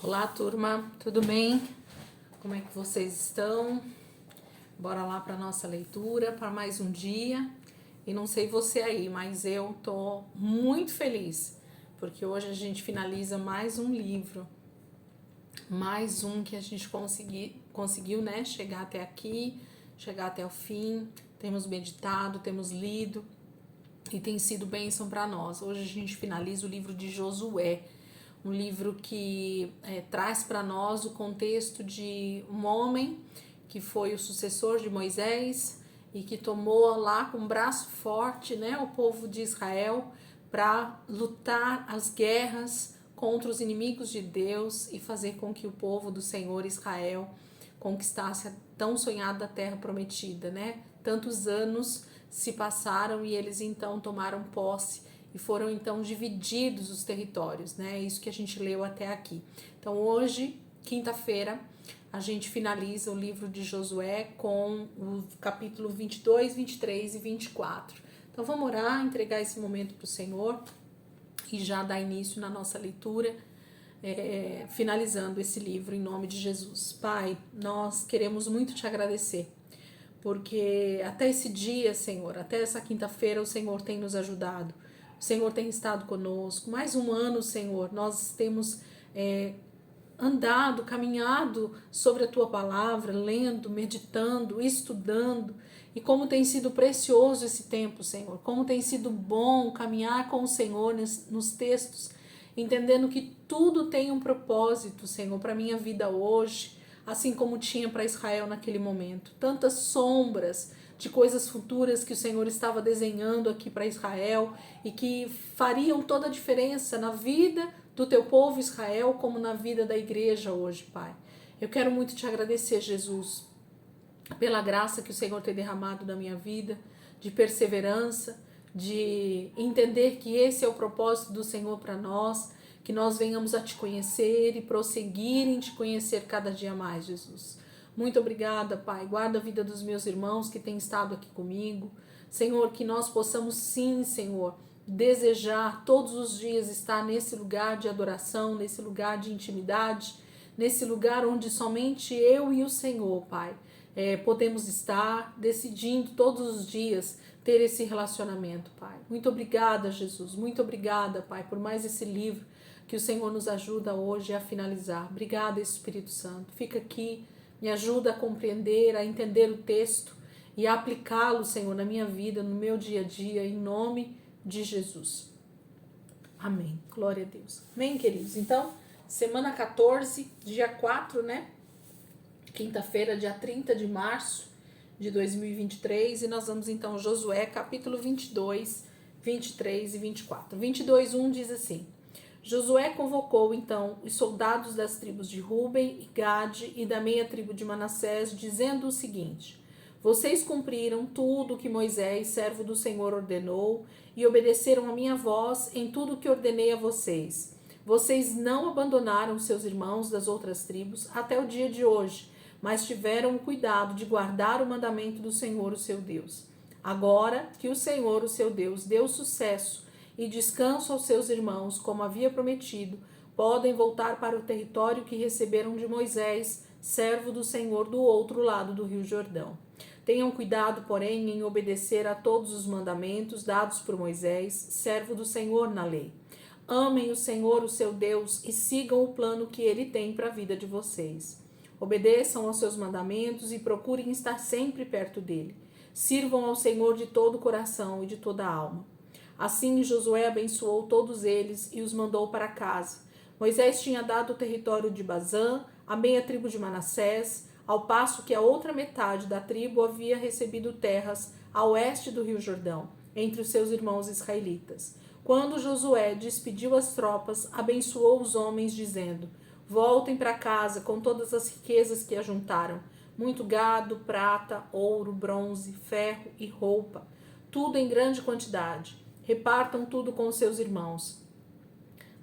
Olá, turma, tudo bem? Como é que vocês estão? Bora lá para nossa leitura, para mais um dia. E não sei você aí, mas eu tô muito feliz, porque hoje a gente finaliza mais um livro, mais um que a gente conseguiu, né, chegar até aqui, chegar até o fim. Temos meditado, temos lido e tem sido bênção para nós. Hoje a gente finaliza o livro de Josué, um livro que traz para nós o contexto de um homem que foi o sucessor de Moisés e que tomou lá com um braço forte, né, o povo de Israel para lutar as guerras contra os inimigos de Deus e fazer com que o povo do Senhor Israel conquistasse a tão sonhada terra prometida, né? Tantos anos se passaram e eles então tomaram posse e foram então divididos os territórios, né? Isso que a gente leu até aqui. Então hoje, quinta-feira, a gente finaliza o livro de Josué com o capítulo 22, 23 e 24. Então vamos orar, entregar esse momento para o Senhor e já dar início na nossa leitura, finalizando esse livro em nome de Jesus. Pai, nós queremos muito te agradecer, porque até esse dia, Senhor, até essa quinta-feira, o Senhor tem nos ajudado. O Senhor tem estado conosco. Mais um ano, Senhor, nós temos andado, caminhado sobre a Tua palavra, lendo, meditando, estudando. E como tem sido precioso esse tempo, Senhor. Como tem sido bom caminhar com o Senhor nos textos, entendendo que tudo tem um propósito, Senhor, para a minha vida hoje, assim como tinha para Israel naquele momento. Tantas sombras de coisas futuras que o Senhor estava desenhando aqui para Israel e que fariam toda a diferença na vida do teu povo Israel, como na vida da igreja hoje, Pai. Eu quero muito te agradecer, Jesus, pela graça que o Senhor tem derramado na minha vida, de perseverança, de entender que esse é o propósito do Senhor para nós, que nós venhamos a te conhecer e prosseguir em te conhecer cada dia mais, Jesus. Muito obrigada, Pai. Guarda a vida dos meus irmãos que têm estado aqui comigo. Senhor, que nós possamos sim, Senhor, desejar todos os dias estar nesse lugar de adoração, nesse lugar de intimidade, nesse lugar onde somente eu e o Senhor, Pai, podemos estar decidindo todos os dias ter esse relacionamento, Pai. Muito obrigada, Jesus. Muito obrigada, Pai, por mais esse livro que o Senhor nos ajuda hoje a finalizar. Obrigada, Espírito Santo. Fica aqui, me ajuda a compreender, a entender o texto e a aplicá-lo, Senhor, na minha vida, no meu dia a dia, em nome de Jesus. Amém. Glória a Deus. Amém, queridos? Então, semana 14, dia 4, né? Quinta-feira, dia 30 de março de 2023, e nós vamos então Josué, capítulo 22, 23 e 24. 22:1 diz assim: Josué convocou então os soldados das tribos de Ruben e Gade e da meia tribo de Manassés, dizendo o seguinte: Vocês cumpriram tudo o que Moisés, servo do Senhor, ordenou e obedeceram a minha voz em tudo o que ordenei a vocês. Vocês não abandonaram seus irmãos das outras tribos até o dia de hoje, mas tiveram o cuidado de guardar o mandamento do Senhor, o seu Deus. Agora que o Senhor, o seu Deus, deu sucesso e descanso aos seus irmãos, como havia prometido, podem voltar para o território que receberam de Moisés, servo do Senhor, do outro lado do rio Jordão. Tenham cuidado, porém, em obedecer a todos os mandamentos dados por Moisés, servo do Senhor na lei. Amem o Senhor, o seu Deus, e sigam o plano que ele tem para a vida de vocês. Obedeçam aos seus mandamentos e procurem estar sempre perto dele. Sirvam ao Senhor de todo o coração e de toda a alma. Assim Josué abençoou todos eles e os mandou para casa. Moisés tinha dado o território de Bazã, a meia tribo de Manassés, ao passo que a outra metade da tribo havia recebido terras a oeste do rio Jordão, entre os seus irmãos israelitas. Quando Josué despediu as tropas, abençoou os homens, dizendo: Voltem para casa com todas as riquezas que ajuntaram, muito gado, prata, ouro, bronze, ferro e roupa, tudo em grande quantidade. Repartam tudo com os seus irmãos.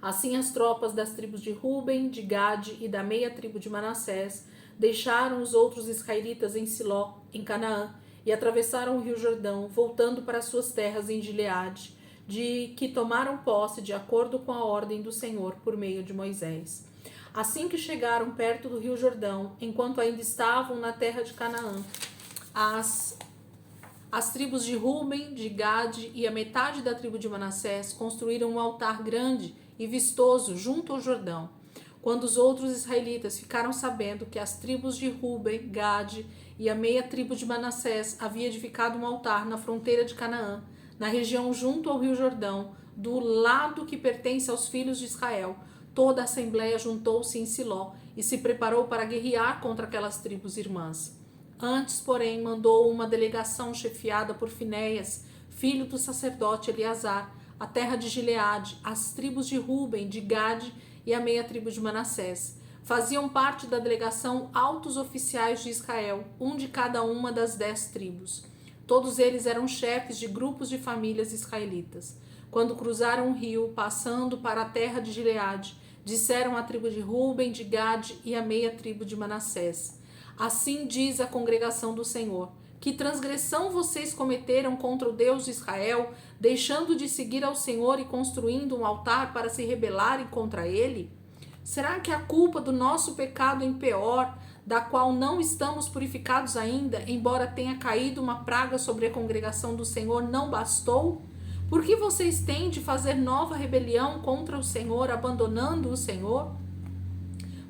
Assim as tropas das tribos de Ruben, de Gade e da meia tribo de Manassés deixaram os outros israelitas em Siló, em Canaã, e atravessaram o rio Jordão, voltando para suas terras em Gileade, de que tomaram posse de acordo com a ordem do Senhor por meio de Moisés. Assim que chegaram perto do rio Jordão, enquanto ainda estavam na terra de Canaã, as tribos de Ruben, de Gade e a metade da tribo de Manassés construíram um altar grande e vistoso junto ao Jordão. Quando os outros israelitas ficaram sabendo que as tribos de Ruben, Gade e a meia tribo de Manassés havia edificado um altar na fronteira de Canaã, na região junto ao rio Jordão, do lado que pertence aos filhos de Israel, toda a assembleia juntou-se em Siló e se preparou para guerrear contra aquelas tribos irmãs. Antes, porém, mandou uma delegação chefiada por Finéias, filho do sacerdote Eleazar, a terra de Gileade, as tribos de Ruben, de Gade e a meia tribo de Manassés. Faziam parte da delegação altos oficiais de Israel, um de cada uma das 10 tribos. Todos eles eram chefes de grupos de famílias israelitas. Quando cruzaram o rio, passando para a terra de Gileade, disseram à tribo de Ruben, de Gade e à meia tribo de Manassés: assim diz a congregação do Senhor: que transgressão vocês cometeram contra o Deus de Israel, deixando de seguir ao Senhor e construindo um altar para se rebelarem contra ele? Será que a culpa do nosso pecado em Peor, da qual não estamos purificados ainda, embora tenha caído uma praga sobre a congregação do Senhor, não bastou? Por que vocês têm de fazer nova rebelião contra o Senhor, abandonando o Senhor?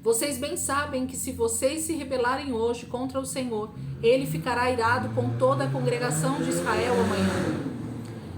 Vocês bem sabem que se vocês se rebelarem hoje contra o Senhor, ele ficará irado com toda a congregação de Israel amanhã.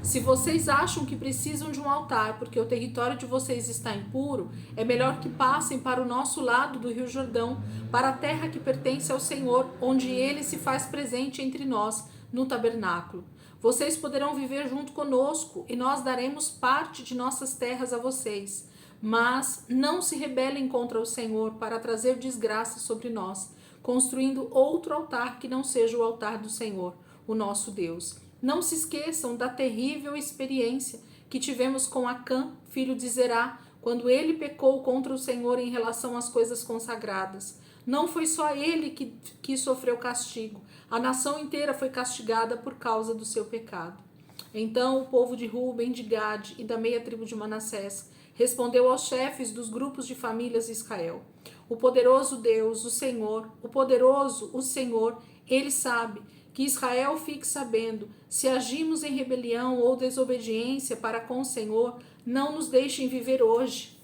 Se vocês acham que precisam de um altar porque o território de vocês está impuro, é melhor que passem para o nosso lado do rio Jordão, para a terra que pertence ao Senhor, onde ele se faz presente entre nós, no tabernáculo. Vocês poderão viver junto conosco e nós daremos parte de nossas terras a vocês. Mas não se rebelem contra o Senhor para trazer desgraça sobre nós, construindo outro altar que não seja o altar do Senhor, o nosso Deus. Não se esqueçam da terrível experiência que tivemos com Acã, filho de Zerá, quando ele pecou contra o Senhor em relação às coisas consagradas. Não foi só ele que sofreu castigo, a nação inteira foi castigada por causa do seu pecado. Então o povo de Ruben, de Gade e da meia tribo de Manassés respondeu aos chefes dos grupos de famílias de Israel: o poderoso Deus, o Senhor, o Senhor, ele sabe. Que Israel fique sabendo, se agimos em rebelião ou desobediência para com o Senhor, não nos deixem viver hoje.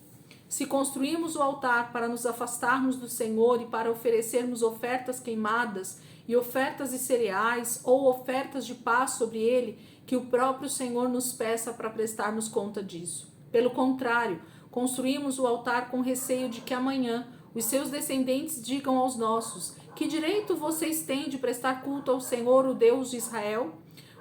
Se construímos o altar para nos afastarmos do Senhor e para oferecermos ofertas queimadas e ofertas de cereais ou ofertas de paz sobre ele, que o próprio Senhor nos peça para prestarmos conta disso. Pelo contrário, construímos o altar com receio de que amanhã os seus descendentes digam aos nossos: que direito vocês têm de prestar culto ao Senhor, o Deus de Israel?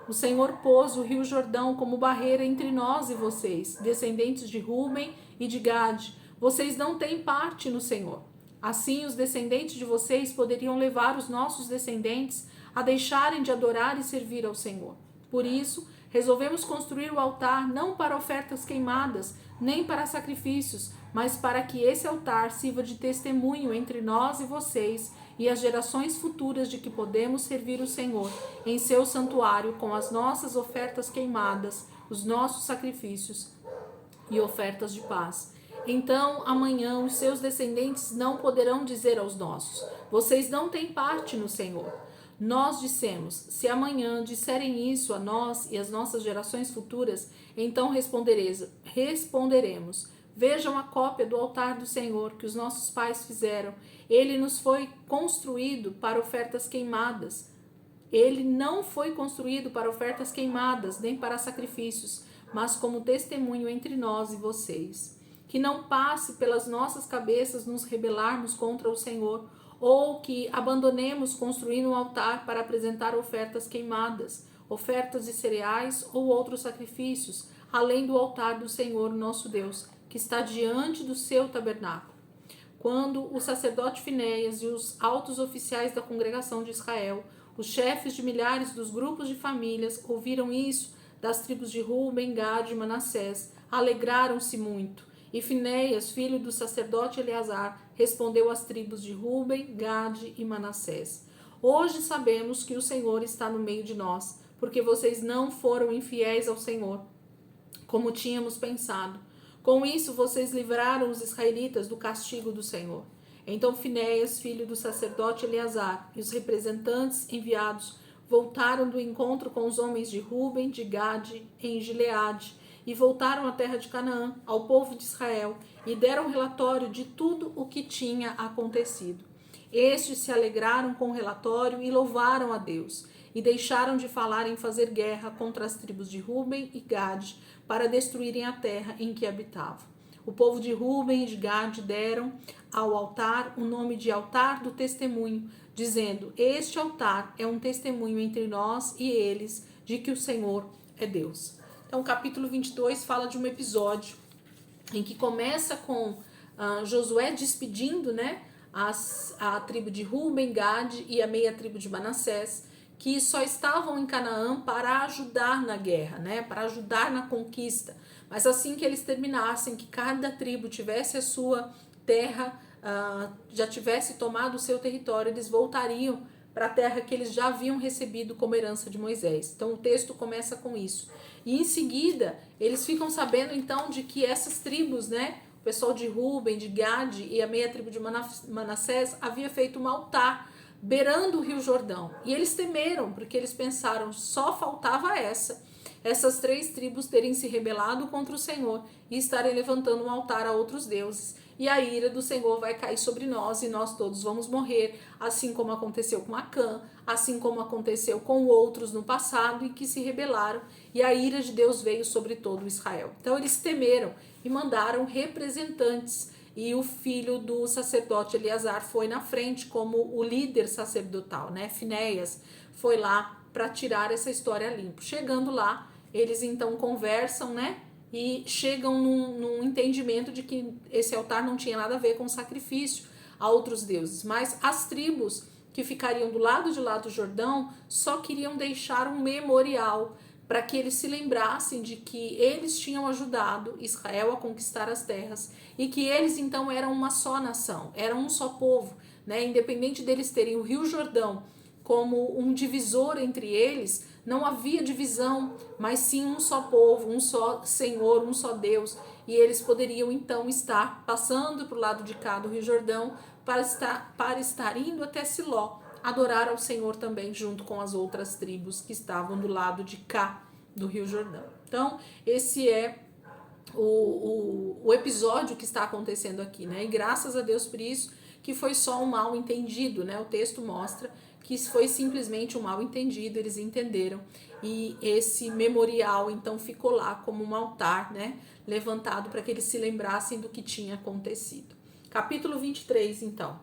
O Senhor pôs o rio Jordão como barreira entre nós e vocês, descendentes de Ruben e de Gade. Vocês não têm parte no Senhor. Assim, os descendentes de vocês poderiam levar os nossos descendentes a deixarem de adorar e servir ao Senhor. Por isso, resolvemos construir o altar não para ofertas queimadas, nem para sacrifícios, mas para que esse altar sirva de testemunho entre nós e vocês e as gerações futuras de que podemos servir o Senhor em seu santuário com as nossas ofertas queimadas, os nossos sacrifícios e ofertas de paz. Então, amanhã, os seus descendentes não poderão dizer aos nossos: vocês não têm parte no Senhor. Nós dissemos: se amanhã disserem isso a nós e às nossas gerações futuras, então responderemos: vejam a cópia do altar do Senhor que os nossos pais fizeram. Ele nos foi construído para ofertas queimadas. Ele não foi construído para ofertas queimadas, nem para sacrifícios, mas como testemunho entre nós e vocês. Que não passe pelas nossas cabeças nos rebelarmos contra o Senhor, ou que abandonemos construindo um altar para apresentar ofertas queimadas, ofertas de cereais ou outros sacrifícios, além do altar do Senhor nosso Deus, que está diante do seu tabernáculo. Quando o sacerdote Finéias e os altos oficiais da congregação de Israel, os chefes de milhares dos grupos de famílias, ouviram isso das tribos de Ruben, Gade e Manassés, alegraram-se muito. E Finéias, filho do sacerdote Eleazar, respondeu às tribos de Ruben, Gade e Manassés: hoje sabemos que o Senhor está no meio de nós, porque vocês não foram infiéis ao Senhor, como tínhamos pensado. Com isso, vocês livraram os israelitas do castigo do Senhor. Então Finéias, filho do sacerdote Eleazar, e os representantes enviados voltaram do encontro com os homens de Ruben, de Gade, em Gileade, e voltaram à terra de Canaã, ao povo de Israel, e deram relatório de tudo o que tinha acontecido. Estes se alegraram com o relatório e louvaram a Deus, e deixaram de falar em fazer guerra contra as tribos de Ruben e Gade, para destruírem a terra em que habitavam. O povo de Ruben e de Gade deram ao altar o nome de altar do testemunho, dizendo: este altar é um testemunho entre nós e eles, de que o Senhor é Deus. Então, o capítulo 22 fala de um episódio em que começa com Josué despedindo, né, a tribo de Ruben, Gade e a meia tribo de Manassés, que só estavam em Canaã para ajudar na guerra, né, para ajudar na conquista. Mas assim que eles terminassem, que cada tribo tivesse a sua terra, já tivesse tomado o seu território, eles voltariam para a terra que eles já haviam recebido como herança de Moisés. Então o texto começa com isso. E em seguida, eles ficam sabendo então de que essas tribos, né, o pessoal de Ruben, de Gade e a meia tribo de Manassés havia feito um altar beirando o Rio Jordão. E eles temeram, porque eles pensaram, só faltava essas três tribos terem se rebelado contra o Senhor e estarem levantando um altar a outros deuses. E a ira do Senhor vai cair sobre nós e nós todos vamos morrer, assim como aconteceu com Acã, assim como aconteceu com outros no passado e que se rebelaram, e a ira de Deus veio sobre todo Israel. Então eles temeram e mandaram representantes, e o filho do sacerdote Eleazar foi na frente como o líder sacerdotal, né? Finéias foi lá para tirar essa história limpo. Chegando lá, eles então conversam, né? E chegam num entendimento de que esse altar não tinha nada a ver com sacrifício a outros deuses, mas as tribos que ficariam do lado de lá do Jordão só queriam deixar um memorial para que eles se lembrassem de que eles tinham ajudado Israel a conquistar as terras e que eles então eram uma só nação, eram um só povo, né? Independente deles terem o Rio Jordão como um divisor entre eles, não havia divisão, mas sim um só povo, um só Senhor, um só Deus, e eles poderiam então estar passando para o lado de cá do Rio Jordão para estar indo até Siló, adorar ao Senhor também junto com as outras tribos que estavam do lado de cá do Rio Jordão. Então, esse é o episódio que está acontecendo aqui, né? E graças a Deus por isso, que foi só um mal entendido, né? O texto mostra que foi simplesmente um mal entendido, eles entenderam, e esse memorial então ficou lá como um altar, né? Levantado para que eles se lembrassem do que tinha acontecido. Capítulo 23, então.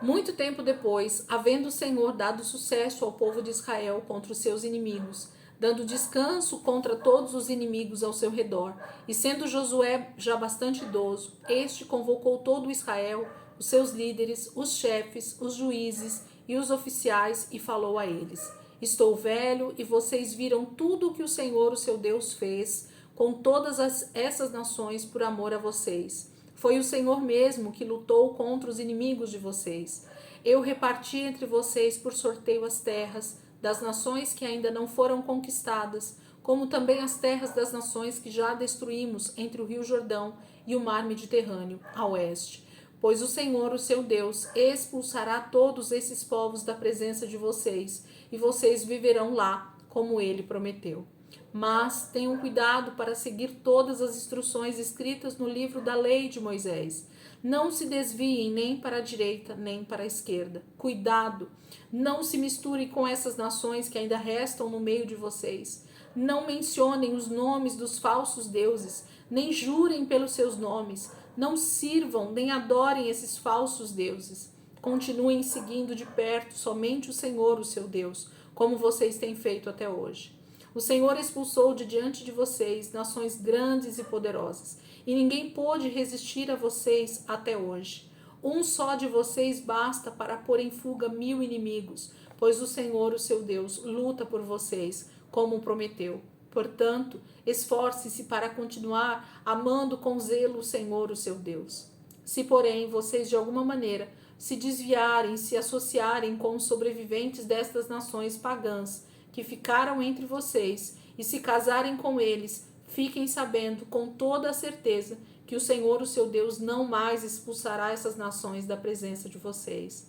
Muito tempo depois, havendo o Senhor dado sucesso ao povo de Israel contra os seus inimigos, dando descanso contra todos os inimigos ao seu redor, e sendo Josué já bastante idoso, este convocou todo Israel, os seus líderes, os chefes, os juízes e os oficiais, e falou a eles: estou velho, e vocês viram tudo o que o Senhor, o seu Deus, fez com todas essas nações por amor a vocês. Foi o Senhor mesmo que lutou contra os inimigos de vocês. Eu reparti entre vocês por sorteio as terras das nações que ainda não foram conquistadas, como também as terras das nações que já destruímos entre o Rio Jordão e o Mar Mediterrâneo, a oeste. Pois o Senhor, o seu Deus, expulsará todos esses povos da presença de vocês, e vocês viverão lá, como ele prometeu. Mas tenham cuidado para seguir todas as instruções escritas no livro da lei de Moisés. Não se desviem nem para a direita, nem para a esquerda. Cuidado, não se misturem com essas nações que ainda restam no meio de vocês. Não mencionem os nomes dos falsos deuses, nem jurem pelos seus nomes. Não sirvam nem adorem esses falsos deuses. Continuem seguindo de perto somente o Senhor, o seu Deus, como vocês têm feito até hoje. O Senhor expulsou de diante de vocês nações grandes e poderosas, e ninguém pôde resistir a vocês até hoje. Um só de vocês basta para pôr em fuga 1000 inimigos, pois o Senhor, o seu Deus, luta por vocês, como prometeu. Portanto, esforce-se para continuar amando com zelo o Senhor, o seu Deus. Se, porém, vocês de alguma maneira se desviarem, se associarem com os sobreviventes destas nações pagãs, que ficaram entre vocês, e se casarem com eles, fiquem sabendo com toda a certeza que o Senhor, o seu Deus, não mais expulsará essas nações da presença de vocês.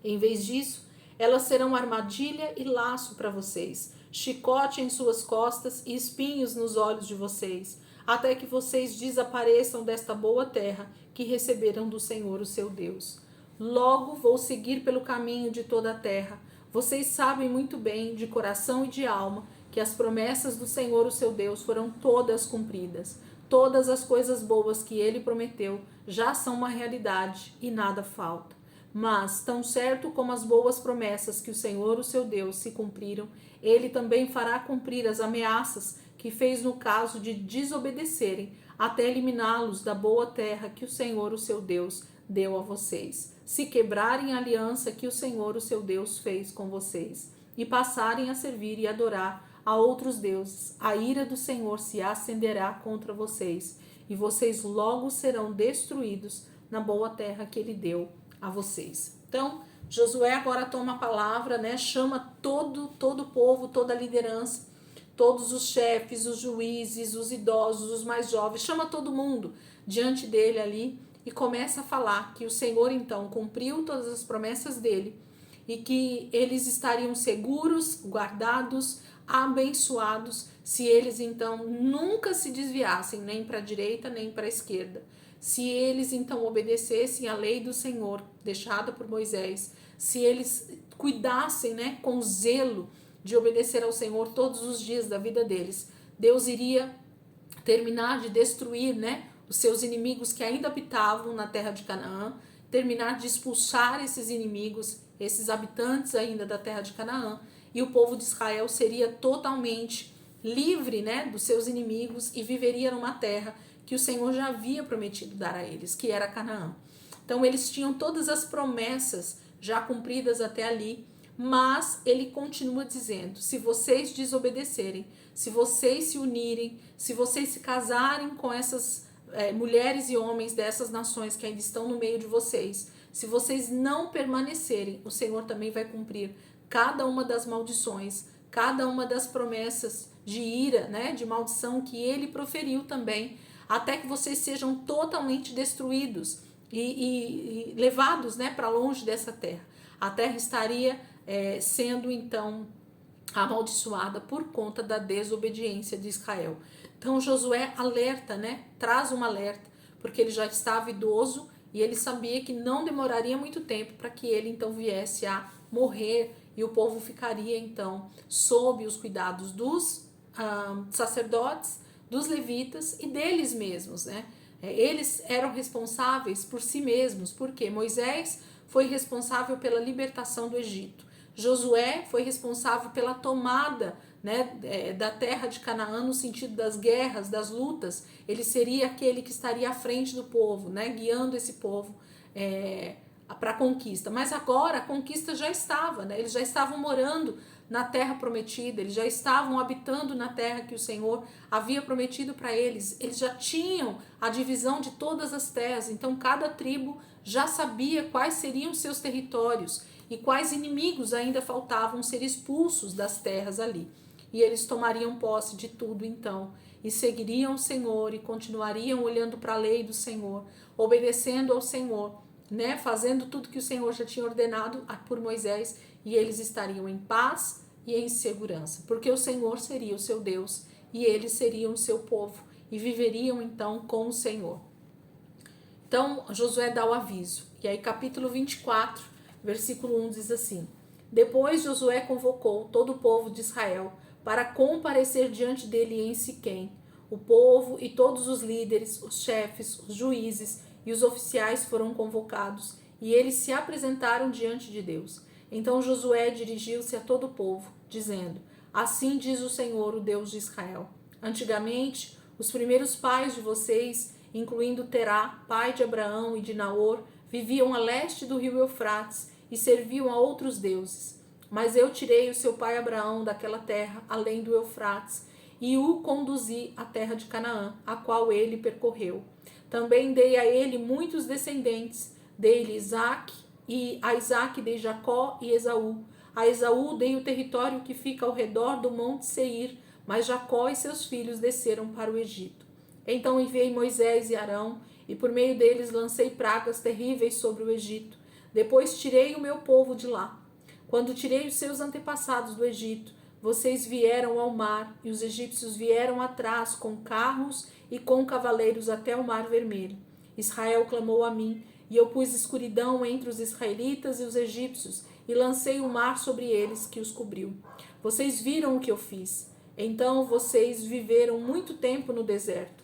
Em vez disso, elas serão armadilha e laço para vocês, chicote em suas costas e espinhos nos olhos de vocês, até que vocês desapareçam desta boa terra que receberam do Senhor, o seu Deus. Logo vou seguir pelo caminho de toda a terra. Vocês sabem muito bem, de coração e de alma, que as promessas do Senhor, o seu Deus, foram todas cumpridas. Todas as coisas boas que ele prometeu já são uma realidade e nada falta. Mas, tão certo como as boas promessas que o Senhor, o seu Deus, se cumpriram, ele também fará cumprir as ameaças que fez no caso de desobedecerem, até eliminá-los da boa terra que o Senhor, o seu Deus, deu a vocês. Se quebrarem a aliança que o Senhor, o seu Deus, fez com vocês, e passarem a servir e adorar a outros deuses, a ira do Senhor se acenderá contra vocês, e vocês logo serão destruídos na boa terra que ele deu a vocês. Então, Josué agora toma a palavra, né? Chama todo o povo, toda a liderança, todos os chefes, os juízes, os idosos, os mais jovens, chama todo mundo diante dele ali e começa a falar que o Senhor então cumpriu todas as promessas dele e que eles estariam seguros, guardados, abençoados, se eles então nunca se desviassem nem para a direita nem para a esquerda. Se eles então obedecessem à lei do Senhor deixada por Moisés, se eles cuidassem, né, com zelo de obedecer ao Senhor todos os dias da vida deles, Deus iria terminar de destruir, né, os seus inimigos que ainda habitavam na terra de Canaã, terminar de expulsar esses inimigos, esses habitantes ainda da terra de Canaã, e o povo de Israel seria totalmente livre, né, dos seus inimigos e viveria numa terra que o Senhor já havia prometido dar a eles, que era Canaã. Então eles tinham todas as promessas já cumpridas até ali, mas ele continua dizendo: se vocês desobedecerem, se vocês se unirem, se vocês se casarem com essas mulheres e homens dessas nações que ainda estão no meio de vocês, se vocês não permanecerem, o Senhor também vai cumprir cada uma das maldições, cada uma das promessas de ira, né, de maldição que ele proferiu também, até que vocês sejam totalmente destruídos e levados, né, para longe dessa terra. A terra estaria sendo então amaldiçoada por conta da desobediência de Israel. Então Josué alerta, né, traz um alerta, porque ele já estava idoso e ele sabia que não demoraria muito tempo para que ele então viesse a morrer e o povo ficaria então sob os cuidados dos sacerdotes, dos levitas e deles mesmos, né? Eles eram responsáveis por si mesmos, porque Moisés foi responsável pela libertação do Egito. Josué foi responsável pela tomada, né, da terra de Canaã no sentido das guerras, das lutas. Ele seria aquele que estaria à frente do povo, né, guiando esse povo para a conquista. Mas agora a conquista já estava, né, eles já estavam morando na terra prometida, eles já estavam habitando na terra que o Senhor havia prometido para eles. Eles já tinham a divisão de todas as terras, então cada tribo já sabia quais seriam seus territórios e quais inimigos ainda faltavam ser expulsos das terras ali. E eles tomariam posse de tudo então, e seguiriam o Senhor e continuariam olhando para a lei do Senhor, obedecendo ao Senhor, né, fazendo tudo que o Senhor já tinha ordenado por Moisés, e eles estariam em paz e em segurança, porque o Senhor seria o seu Deus e eles seriam o seu povo e viveriam então com o Senhor. Então Josué dá o aviso, e aí capítulo 24, versículo 1 diz assim: depois Josué convocou todo o povo de Israel para comparecer diante dele em Siquém. O povo e todos os líderes, os chefes, os juízes e os oficiais foram convocados, e eles se apresentaram diante de Deus. Então Josué dirigiu-se a todo o povo, dizendo: assim diz o Senhor, o Deus de Israel. Antigamente, os primeiros pais de vocês, incluindo Terá, pai de Abraão e de Naor, viviam a leste do rio Eufrates e serviam a outros deuses. Mas eu tirei o seu pai Abraão daquela terra, além do Eufrates, e o conduzi à terra de Canaã, a qual ele percorreu. Também dei a ele muitos descendentes, dei-lhe Isaque, e a Isaque dei Jacó e Esaú. A Esaú dei o território que fica ao redor do monte Seir, mas Jacó e seus filhos desceram para o Egito. Então enviei Moisés e Arão, e por meio deles lancei pragas terríveis sobre o Egito. Depois tirei o meu povo de lá. Quando tirei os seus antepassados do Egito, vocês vieram ao mar, e os egípcios vieram atrás com carros e com cavaleiros até o Mar Vermelho. Israel clamou a mim, e eu pus escuridão entre os israelitas e os egípcios, e lancei o mar sobre eles, que os cobriu. Vocês viram o que eu fiz. Então vocês viveram muito tempo no deserto.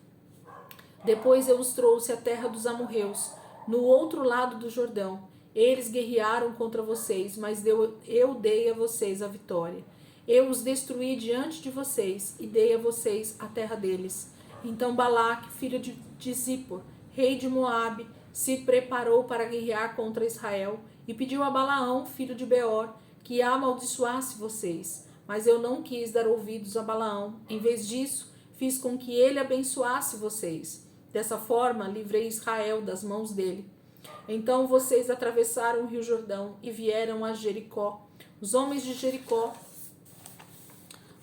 Depois eu os trouxe à terra dos amorreus, no outro lado do Jordão. Eles guerrearam contra vocês, mas eu dei a vocês a vitória. Eu os destruí diante de vocês e dei a vocês a terra deles. Então Balaque, filho de Zippor, rei de Moabe, se preparou para guerrear contra Israel e pediu a Balaão, filho de Beor, que amaldiçoasse vocês. Mas eu não quis dar ouvidos a Balaão. Em vez disso, fiz com que ele abençoasse vocês. Dessa forma, livrei Israel das mãos dele. Então vocês atravessaram o rio Jordão e vieram a Jericó. Os homens de Jericó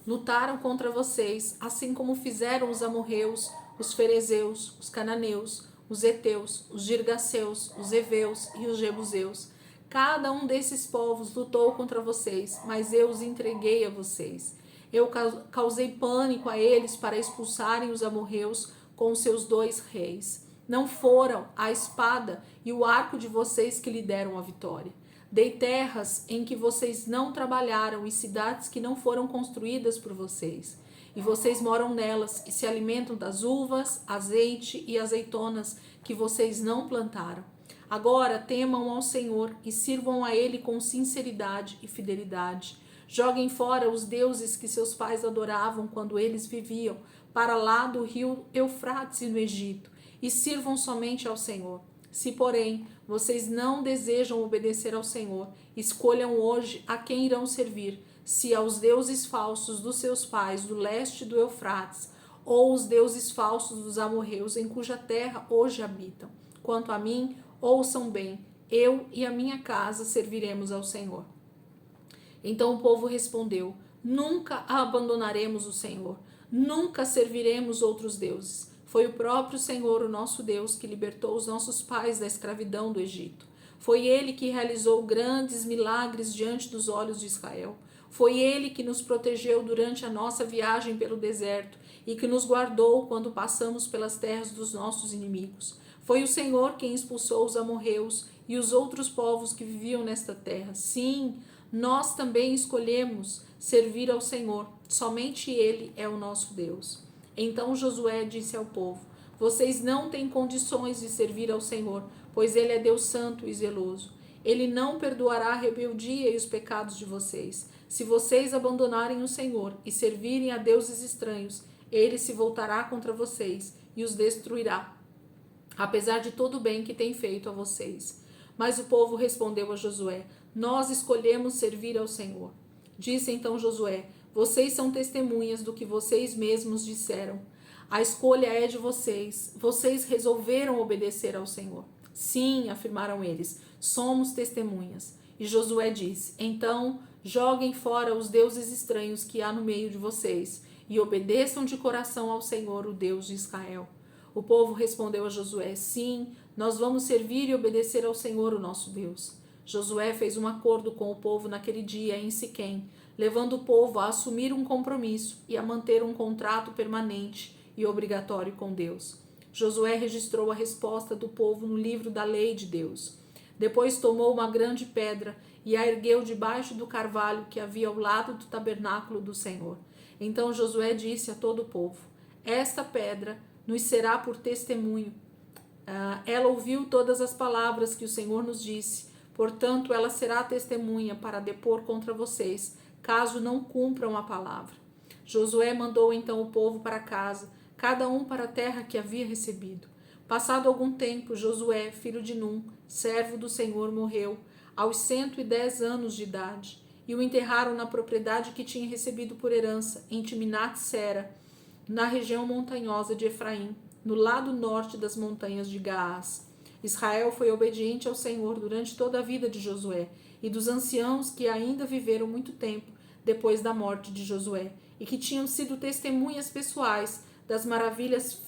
lutaram contra vocês, assim como fizeram os amorreus, os ferezeus, os cananeus, os heteus, os girgaceus, os heveus e os jebuseus. Cada um desses povos lutou contra vocês, mas eu os entreguei a vocês. Eu causei pânico a eles para expulsarem os amorreus com os seus 2 reis. Não foram a espada e o arco de vocês que lhe deram a vitória. Dei terras em que vocês não trabalharam e cidades que não foram construídas por vocês. E vocês moram nelas e se alimentam das uvas, azeite e azeitonas que vocês não plantaram. Agora temam ao Senhor e sirvam a Ele com sinceridade e fidelidade. Joguem fora os deuses que seus pais adoravam quando eles viviam para lá do rio Eufrates e no Egito, e sirvam somente ao Senhor. Se, porém, vocês não desejam obedecer ao Senhor, escolham hoje a quem irão servir, se aos deuses falsos dos seus pais do leste do Eufrates, ou os deuses falsos dos amorreus em cuja terra hoje habitam. Quanto a mim, ouçam bem, eu e a minha casa serviremos ao Senhor. Então o povo respondeu: nunca abandonaremos o Senhor, nunca serviremos outros deuses. Foi o próprio Senhor, o nosso Deus, que libertou os nossos pais da escravidão do Egito. Foi Ele que realizou grandes milagres diante dos olhos de Israel. Foi Ele que nos protegeu durante a nossa viagem pelo deserto e que nos guardou quando passamos pelas terras dos nossos inimigos. Foi o Senhor quem expulsou os amorreus e os outros povos que viviam nesta terra. Sim, nós também escolhemos servir ao Senhor. Somente Ele é o nosso Deus. Então Josué disse ao povo: vocês não têm condições de servir ao Senhor, pois Ele é Deus santo e zeloso. Ele não perdoará a rebeldia e os pecados de vocês. Se vocês abandonarem o Senhor e servirem a deuses estranhos, Ele se voltará contra vocês e os destruirá, apesar de todo o bem que tem feito a vocês. Mas o povo respondeu a Josué: nós escolhemos servir ao Senhor. Disse então Josué: vocês são testemunhas do que vocês mesmos disseram. A escolha é de vocês. Vocês resolveram obedecer ao Senhor. Sim, afirmaram eles, somos testemunhas. E Josué disse: então joguem fora os deuses estranhos que há no meio de vocês e obedeçam de coração ao Senhor, o Deus de Israel. O povo respondeu a Josué: sim, nós vamos servir e obedecer ao Senhor, o nosso Deus. Josué fez um acordo com o povo naquele dia em Siquém, levando o povo a assumir um compromisso e a manter um contrato permanente e obrigatório com Deus. Josué registrou a resposta do povo no livro da lei de Deus. Depois tomou uma grande pedra e a ergueu debaixo do carvalho que havia ao lado do tabernáculo do Senhor. Então Josué disse a todo o povo: esta pedra nos será por testemunho. Ela ouviu todas as palavras que o Senhor nos disse, portanto ela será testemunha para depor contra vocês, caso não cumpram a palavra. Josué mandou então o povo para casa, cada um para a terra que havia recebido. Passado algum tempo, Josué, filho de Num, servo do Senhor, morreu, aos 110 anos de idade, e o enterraram na propriedade que tinha recebido por herança, em Timnat-Sera, na região montanhosa de Efraim, no lado norte das montanhas de Gaás. Israel foi obediente ao Senhor durante toda a vida de Josué e dos anciãos que ainda viveram muito tempo depois da morte de Josué, e que tinham sido testemunhas pessoais das maravilhas,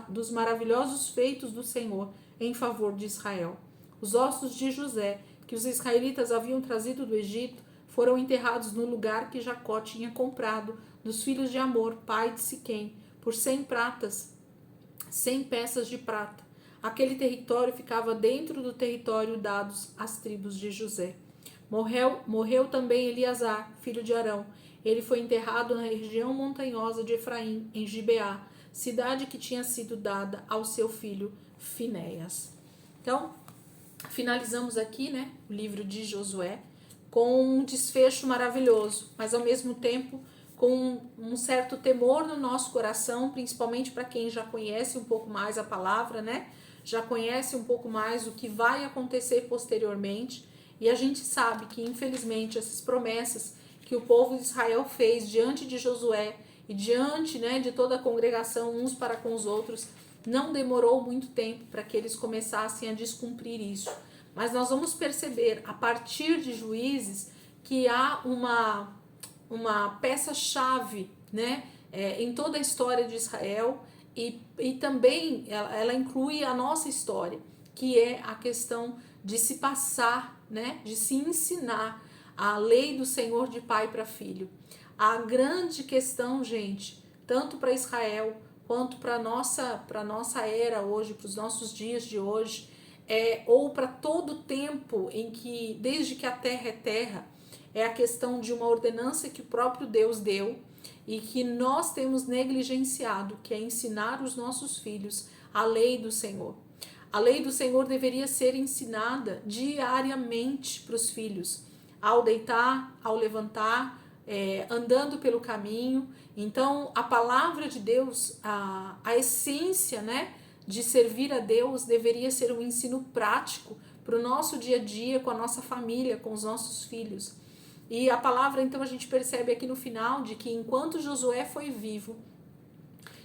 dos maravilhosos feitos do Senhor em favor de Israel. Os ossos de José, que os israelitas haviam trazido do Egito, foram enterrados no lugar que Jacó tinha comprado dos filhos de Amor, pai de Siquém, por 100 peças de prata. Aquele território ficava dentro do território dados às tribos de José. Morreu também Eleazar, filho de Arão. Ele foi enterrado na região montanhosa de Efraim, em Gibeá, cidade que tinha sido dada ao seu filho Finéias. Então, finalizamos aqui, né, o livro de Josué com um desfecho maravilhoso, mas ao mesmo tempo com um certo temor no nosso coração, principalmente para quem já conhece um pouco mais a palavra, né? Já conhece um pouco mais o que vai acontecer posteriormente, e a gente sabe que infelizmente essas promessas que o povo de Israel fez diante de Josué e diante, né, de toda a congregação uns para com os outros, não demorou muito tempo para que eles começassem a descumprir isso. Mas nós vamos perceber a partir de Juízes que há uma peça-chave, né, em toda a história de Israel, e também ela inclui a nossa história, que é a questão de se passar, né, de se ensinar a lei do Senhor de pai para filho. A grande questão, gente, tanto para Israel quanto para nossa era hoje, para os nossos dias de hoje, ou para todo o tempo em que, desde que a terra é terra, é a questão de uma ordenança que o próprio Deus deu e que nós temos negligenciado, que é ensinar os nossos filhos a lei do Senhor. A lei do Senhor deveria ser ensinada diariamente para os filhos, ao deitar, ao levantar, andando pelo caminho. Então, a palavra de Deus, a essência, né, de servir a Deus deveria ser um ensino prático para o nosso dia a dia, com a nossa família, com os nossos filhos. E a palavra, então, a gente percebe aqui no final de que enquanto Josué foi vivo,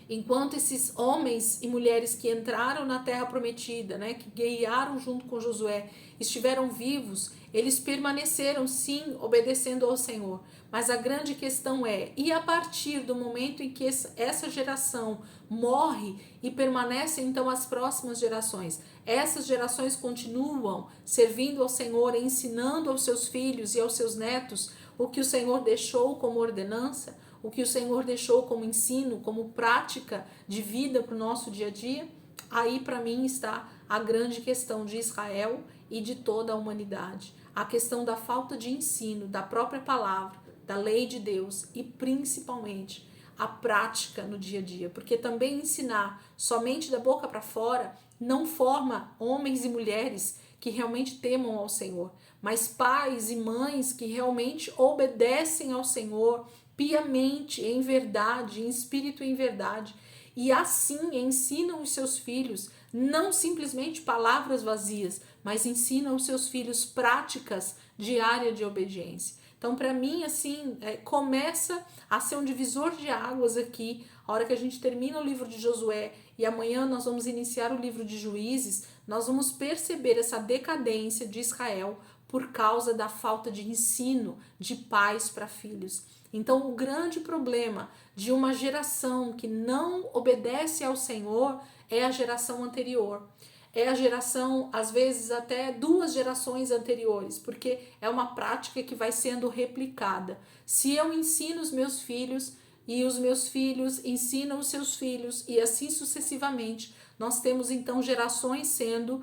enquanto esses homens e mulheres que entraram na terra prometida, né, que guerrearam junto com Josué, estiveram vivos, eles permaneceram sim obedecendo ao Senhor. Mas a grande questão e a partir do momento em que essa geração morre e permanecem então as próximas gerações, essas gerações continuam servindo ao Senhor, ensinando aos seus filhos e aos seus netos o que o Senhor deixou como ordenança, o que o Senhor deixou como ensino, como prática de vida para o nosso dia a dia? Aí para mim está a grande questão de Israel e de toda a humanidade. A questão da falta de ensino, da própria palavra, da lei de Deus e principalmente a prática no dia a dia. Porque também ensinar somente da boca para fora não forma homens e mulheres que realmente temam ao Senhor, mas pais e mães que realmente obedecem ao Senhor piamente, em verdade, em espírito e em verdade, e assim ensinam os seus filhos, não simplesmente palavras vazias, mas ensinam os seus filhos práticas diárias de obediência. Então, para mim, assim, começa a ser um divisor de águas aqui, a hora que a gente termina o livro de Josué e amanhã nós vamos iniciar o livro de Juízes, nós vamos perceber essa decadência de Israel por causa da falta de ensino de pais para filhos. Então, o grande problema de uma geração que não obedece ao Senhor é a geração anterior. É a geração, às vezes até 2 gerações anteriores, porque é uma prática que vai sendo replicada. Se eu ensino os meus filhos e os meus filhos ensinam os seus filhos e assim sucessivamente, nós temos então gerações sendo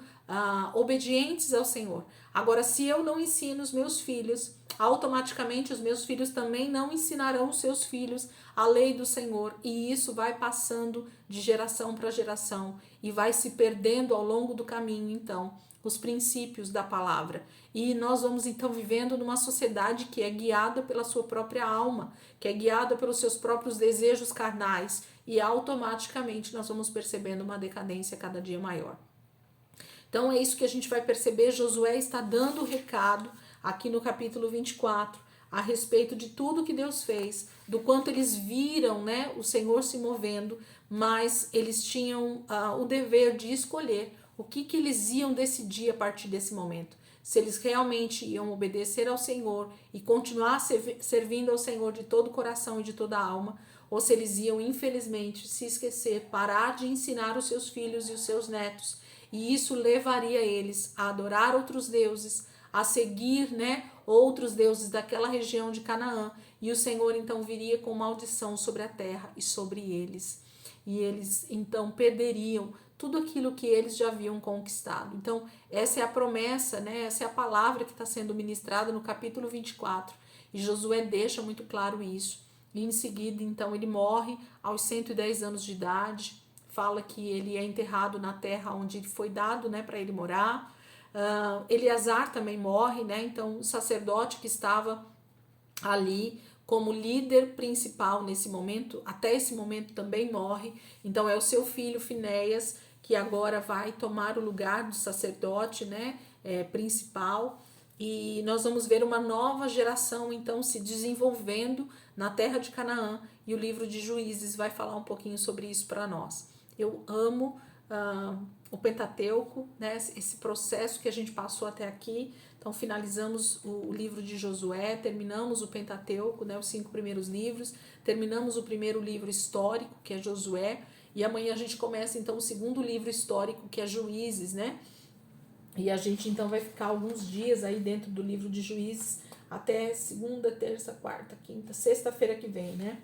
obedientes ao Senhor. Agora, se eu não ensino os meus filhos, automaticamente os meus filhos também não ensinarão os seus filhos a lei do Senhor, e isso vai passando de geração para geração e vai se perdendo ao longo do caminho, então, os princípios da palavra. E nós vamos então vivendo numa sociedade que é guiada pela sua própria alma, que é guiada pelos seus próprios desejos carnais, e automaticamente nós vamos percebendo uma decadência cada dia maior. Então é isso que a gente vai perceber. Josué está dando o recado aqui no capítulo 24 a respeito de tudo que Deus fez, do quanto eles viram, né, o Senhor se movendo, mas eles tinham o dever de escolher o que eles iam decidir a partir desse momento. se eles realmente iam obedecer ao Senhor e continuar servindo ao Senhor de todo o coração e de toda a alma, ou se eles iam, infelizmente, se esquecer, parar de ensinar os seus filhos e os seus netos, e isso levaria eles a adorar outros deuses, a seguir, né, outros deuses daquela região de Canaã, e o Senhor então viria com maldição sobre a terra e sobre eles. E eles então perderiam tudo aquilo que eles já haviam conquistado. Então, essa é a promessa, né? Essa é a palavra que está sendo ministrada no capítulo 24. E Josué deixa muito claro isso. E em seguida, então, ele morre aos 110 anos de idade. Fala que ele é enterrado na terra onde foi dado, né, para ele morar. Eleazar também morre, né? Então, o sacerdote que estava ali como líder principal nesse momento, até esse momento também morre. Então, é o seu filho Finéias que agora vai tomar o lugar do sacerdote, né, principal. E nós vamos ver uma nova geração então se desenvolvendo na terra de Canaã, e o livro de Juízes vai falar um pouquinho sobre isso para nós. Eu amo o Pentateuco, né, esse processo que a gente passou até aqui. Então finalizamos o livro de Josué, terminamos o Pentateuco, né, os 5 primeiros livros, terminamos o primeiro livro histórico, que é Josué, e amanhã a gente começa então o segundo livro histórico, que é Juízes, né? E a gente então vai ficar alguns dias aí dentro do livro de Juízes até segunda, terça, quarta, quinta, sexta-feira que vem, né?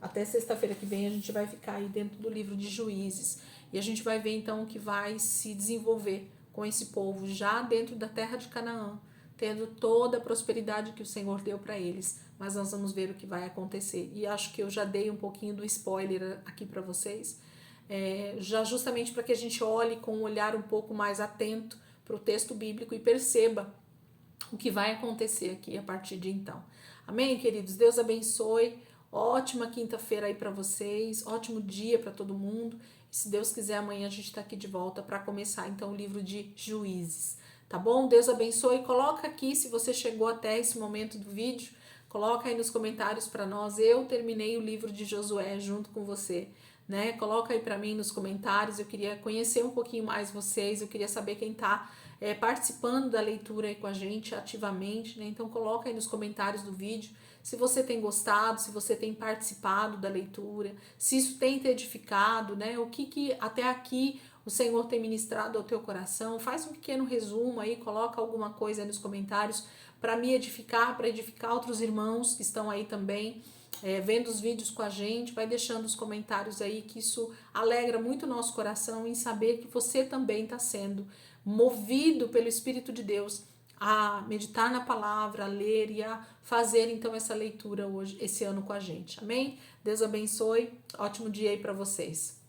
Até sexta-feira que vem a gente vai ficar aí dentro do livro de Juízes. E a gente vai ver então o que vai se desenvolver com esse povo já dentro da terra de Canaã, tendo toda a prosperidade que o Senhor deu para eles. Mas nós vamos ver o que vai acontecer. E acho que eu já dei um pouquinho do spoiler aqui para vocês, já justamente para que a gente olhe com um olhar um pouco mais atento para o texto bíblico e perceba o que vai acontecer aqui a partir de então. Amém, queridos? Deus abençoe. Ótima quinta-feira aí para vocês. Ótimo dia para todo mundo. E se Deus quiser, amanhã a gente está aqui de volta para começar então o livro de Juízes. Tá bom? Deus abençoe. Coloca aqui, se você chegou até esse momento do vídeo, coloca aí nos comentários para nós. Eu terminei o livro de Josué junto com você, né? Coloca aí para mim nos comentários. Eu queria conhecer um pouquinho mais vocês. Eu queria saber quem está participando da leitura aí com a gente ativamente, né? Então coloca aí nos comentários do vídeo se você tem gostado, se você tem participado da leitura, se isso tem te edificado, né? O que até aqui o Senhor tem ministrado ao teu coração. Faz um pequeno resumo aí, coloca alguma coisa aí nos comentários para me edificar, para edificar outros irmãos que estão aí também vendo os vídeos com a gente. Vai deixando os comentários aí, que isso alegra muito o nosso coração em saber que você também está sendo movido pelo Espírito de Deus a meditar na palavra, a ler e a fazer então essa leitura hoje, esse ano com a gente. Amém? Deus abençoe. Ótimo dia aí para vocês.